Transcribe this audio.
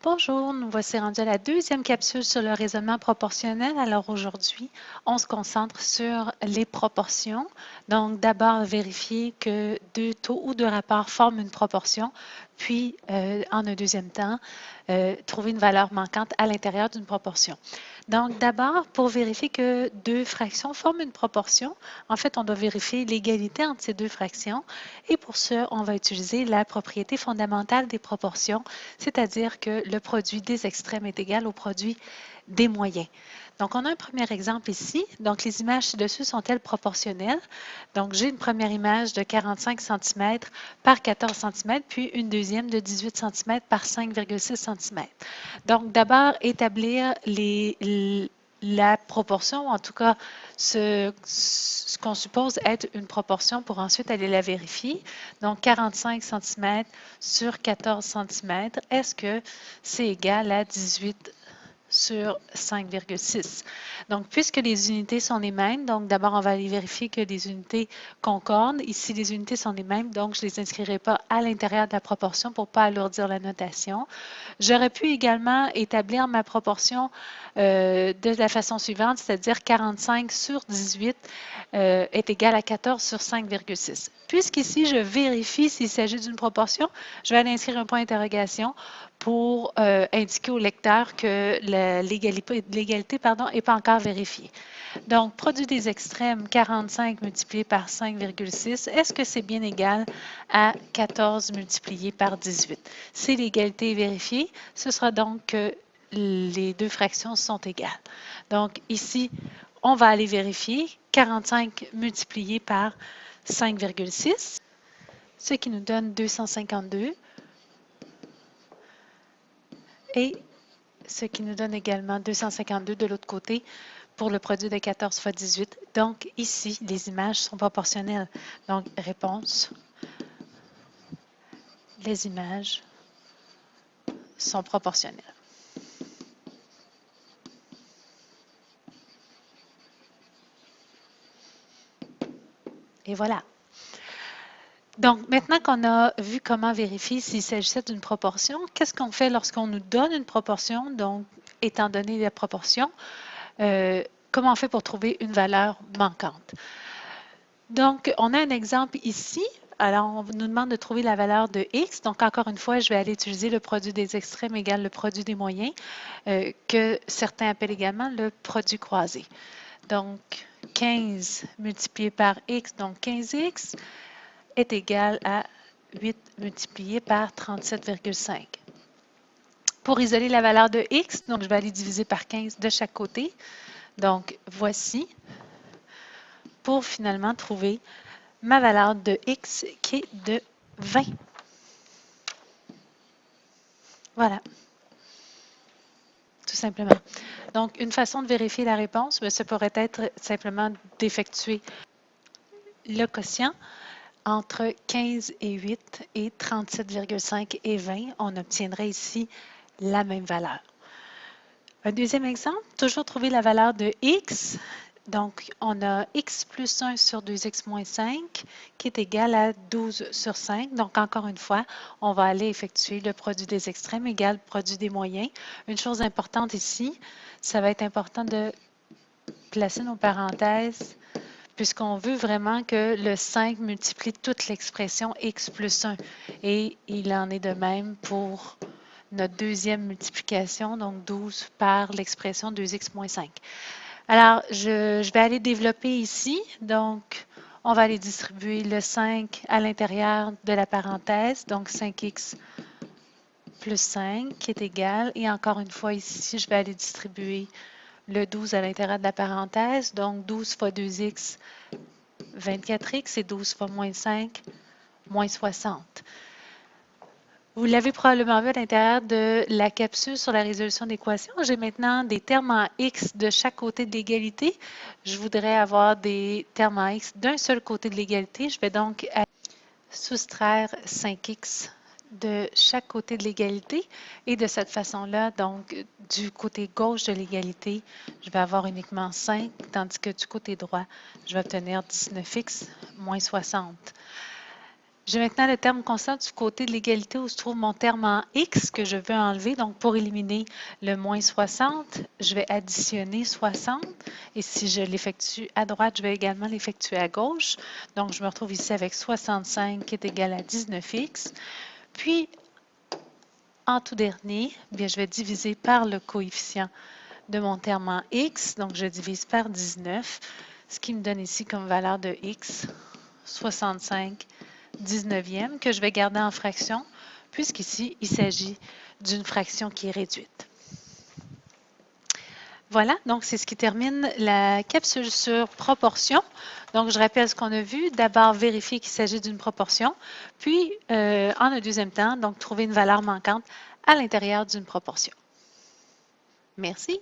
Bonjour, nous voici rendus à la deuxième capsule sur le raisonnement proportionnel. Alors aujourd'hui, on se concentre sur les proportions. Donc d'abord vérifier que deux taux ou deux rapports forment une proportion, puis en un deuxième temps, trouver une valeur manquante à l'intérieur d'une proportion. Donc d'abord, pour vérifier que deux fractions forment une proportion, en fait, on doit vérifier l'égalité entre ces deux fractions. Et pour ce, on va utiliser la propriété fondamentale des proportions, c'est-à-dire que le produit des extrêmes est égal au produit des moyens. Donc, on a un premier exemple ici. Donc, les images ci-dessus sont-elles proportionnelles? Donc, j'ai une première image de 45 cm par 14 cm, puis une deuxième de 18 cm par 5,6 cm. Donc, d'abord, établir la proportion, ou en tout cas ce qu'on suppose être une proportion pour ensuite aller la vérifier. Donc, 45 cm sur 14 cm, est-ce que c'est égal à 18 sur 5,6. Donc, puisque les unités sont les mêmes, donc d'abord, on va aller vérifier que les unités concordent. Ici, les unités sont les mêmes, donc je ne les inscrirai pas à l'intérieur de la proportion pour ne pas alourdir la notation. J'aurais pu également établir ma proportion de la façon suivante, c'est-à-dire 45 sur 18 est égal à 14 sur 5,6. Puisqu'ici, je vérifie s'il s'agit d'une proportion, je vais aller inscrire un point d'interrogation pour indiquer au lecteur que l'égalité n'est pas encore vérifiée. Donc, produit des extrêmes, 45 multiplié par 5,6, est-ce que c'est bien égal à 14 multiplié par 18? Si l'égalité est vérifiée, ce sera donc que les deux fractions sont égales. Donc, ici, on va aller vérifier 45 multiplié par 5,6, ce qui nous donne 252. Et ce qui nous donne également 252 de l'autre côté pour le produit de 14 fois 18. Donc, ici, les images sont proportionnelles. Donc, réponse, les images sont proportionnelles. Et voilà. Donc, maintenant qu'on a vu comment vérifier s'il s'agissait d'une proportion, qu'est-ce qu'on fait lorsqu'on nous donne une proportion? Donc, étant donné la proportion, comment on fait pour trouver une valeur manquante? Donc, on a un exemple ici. Alors, on nous demande de trouver la valeur de x. Donc, encore une fois, je vais aller utiliser le produit des extrêmes égale le produit des moyens, que certains appellent également le produit croisé. Donc, 15 multiplié par x, donc 15x, est égal à 8 multiplié par 37,5. Pour isoler la valeur de x, donc je vais aller diviser par 15 de chaque côté. Donc, voici pour finalement trouver ma valeur de x qui est de 20. Voilà, tout simplement. Donc, une façon de vérifier la réponse, ce pourrait être simplement d'effectuer le quotient entre 15 et 8 et 37,5 et 20. On obtiendrait ici la même valeur. Un deuxième exemple, toujours trouver la valeur de x. Donc, on a x plus 1 sur 2x moins 5 qui est égal à 12 sur 5. Donc, encore une fois, on va aller effectuer le produit des extrêmes égal produit des moyens. Une chose importante ici, ça va être important de placer nos parenthèses puisqu'on veut vraiment que le 5 multiplie toute l'expression x plus 1. Et il en est de même pour notre deuxième multiplication, donc 12 par l'expression 2x moins 5. Alors, je vais aller développer ici. Donc, on va aller distribuer le 5 à l'intérieur de la parenthèse, donc 5x plus 5 qui est égal. Et encore une fois, ici, je vais aller distribuer le 12 à l'intérieur de la parenthèse, donc 12 fois 2x, 24x, et 12 fois moins 5, moins 60. Vous l'avez probablement vu à l'intérieur de la capsule sur la résolution d'équations. J'ai maintenant des termes en x de chaque côté de l'égalité. Je voudrais avoir des termes en x d'un seul côté de l'égalité. Je vais donc soustraire 5x de chaque côté de l'égalité. Et de cette façon-là, donc, du côté gauche de l'égalité, je vais avoir uniquement 5, tandis que du côté droit, je vais obtenir 19x moins 60. J'ai maintenant le terme constant du côté de l'égalité où se trouve mon terme en X que je veux enlever. Donc, pour éliminer le moins 60, je vais additionner 60. Et si je l'effectue à droite, je vais également l'effectuer à gauche. Donc, je me retrouve ici avec 65 qui est égal à 19X. Puis, en tout dernier, bien, je vais diviser par le coefficient de mon terme en X. Donc, je divise par 19, ce qui me donne ici comme valeur de X 65 19e que je vais garder en fraction, puisqu'ici, il s'agit d'une fraction qui est réduite. Voilà, donc c'est ce qui termine la capsule sur proportion. Donc, je rappelle ce qu'on a vu. D'abord, vérifier qu'il s'agit d'une proportion, puis, en un deuxième temps, donc trouver une valeur manquante à l'intérieur d'une proportion. Merci.